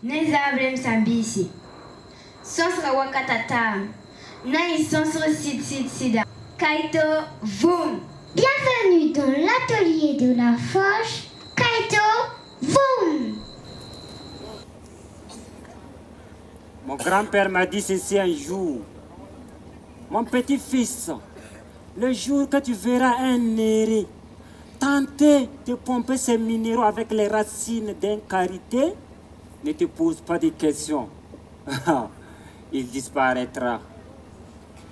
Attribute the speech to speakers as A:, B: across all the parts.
A: Nezabrem Sambisi. Sonsra Wakatata. Naï Sonsra Sida. Kaito Voum.
B: Bienvenue dans l'atelier de la Foch. Kaito Voum.
C: Mon grand-père m'a dit ceci un jour. Mon petit-fils, le jour que tu verras un néré tenter de pomper ses minéraux avec les racines d'un karité, ne te pose pas de questions. Il disparaîtra.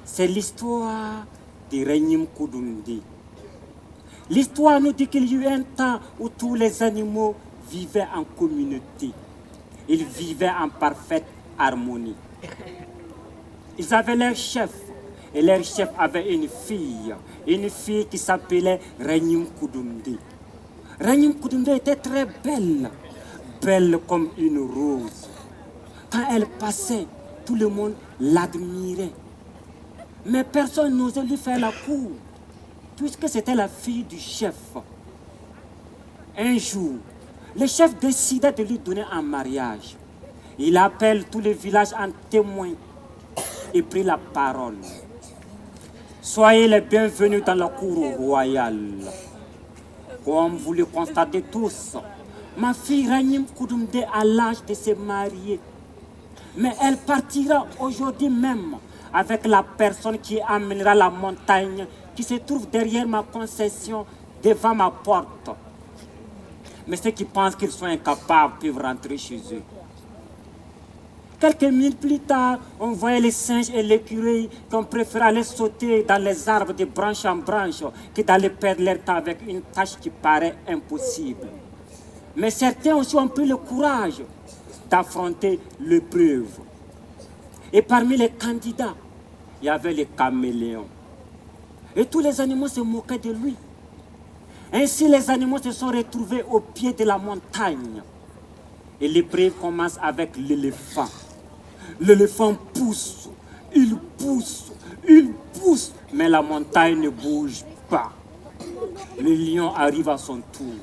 C: C'est l'histoire de Renyim Koudoumdi. L'histoire nous dit qu'il y eut un temps où tous les animaux vivaient en communauté. Ils vivaient en parfaite harmonie. Ils avaient leur chef, et leur chef avait une fille qui s'appelait Renyim Koudoumdi. Renyim Koudoumdi était très belle, belle comme une rose. Quand elle passait, tout le monde l'admirait. Mais personne n'osait lui faire la cour, puisque c'était la fille du chef. Un jour, le chef décida de lui donner en mariage. Il appelle tous les villages en témoin et prit la parole. Soyez les bienvenus dans la cour royale. Comme vous le constatez tous, ma fille Renyim Koudoumdi a l'âge de se marier. Mais elle partira aujourd'hui même avec la personne qui amènera la montagne qui se trouve derrière ma concession devant ma porte. Mais ceux qui pensent qu'ils sont incapables peuvent rentrer chez eux. Quelques minutes plus tard, on voyait les singes et l'écureuil qui ont préféré aller sauter dans les arbres de branche en branche que d'aller perdre leur temps avec une tâche qui paraît impossible. Mais certains aussi ont pris le courage d'affronter l'épreuve. Et parmi les candidats, il y avait les caméléons. Et tous les animaux se moquaient de lui. Ainsi, les animaux se sont retrouvés au pied de la montagne. Et l'épreuve commence avec l'éléphant. L'éléphant pousse, il pousse, il pousse, mais la montagne ne bouge pas. Le lion arrive à son tour.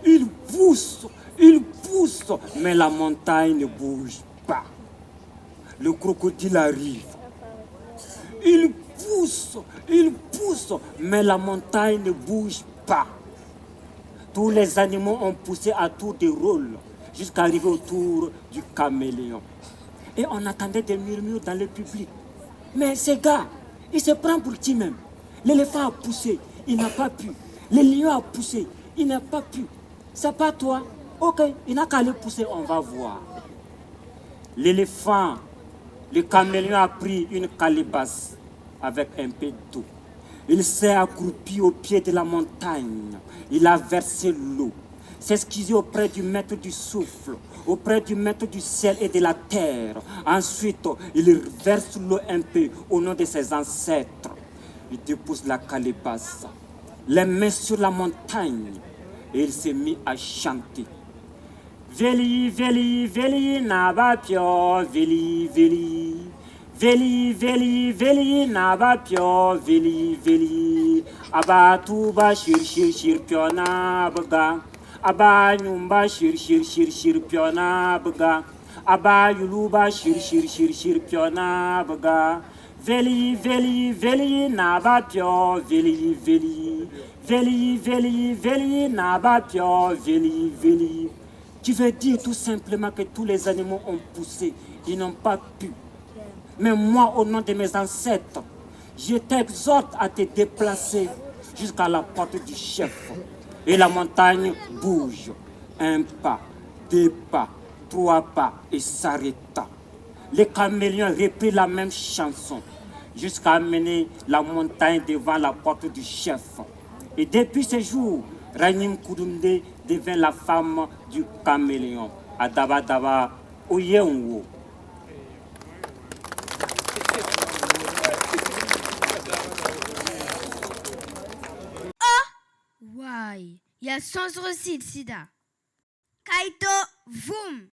C: Il pousse, mais la montagne ne bouge pas. Le crocodile arrive. Il pousse, mais la montagne ne bouge pas. Tous les animaux ont poussé à tour de rôle jusqu'à arriver au tour du caméléon. Et on attendait des murmures dans le public. Mais ce gars, il se prend pour qui même? L'éléphant a poussé, il n'a pas pu. Le lion a poussé, il n'a pas pu. C'est pas toi? Ok, il n'a qu'à le pousser, on va voir. L'éléphant, le caméléon a pris une calebasse avec un peu d'eau. Il s'est accroupi au pied de la montagne. Il a versé l'eau. S'excuser auprès du maître du souffle, auprès du maître du ciel et de la terre. Ensuite, il verse l'eau un peu au nom de ses ancêtres. Il dépose la calebasse, les mains sur la montagne, et il s'est mis à chanter. Veli, veli, veli, nabapio, veli, veli. Veli, veli, veli, nabapio, veli, veli. Abatuba, shir, piona, baga. Aba nyumba shir piona baga. Aba yuluba shir piona baga. Veli, veli, veli, nabapio, veli, veli. Veli, veli, veli, nabapio, veli, veli. Tu veux dire tout simplement que tous les animaux ont poussé, ils n'ont pas pu. Mais moi, au nom de mes ancêtres, je t'exhorte à te déplacer jusqu'à la porte du chef. Et la montagne bouge. Un pas, deux pas, trois pas et s'arrêta. Les caméléons reprirent la même chanson jusqu'à amener la montagne devant la porte du chef. Et depuis ce jour, Renyim Koudoumdi devint la femme du caméléon. Adaba daba oyenwo.
A: Why? Il y a Sonsra Sida. Kaito Voum.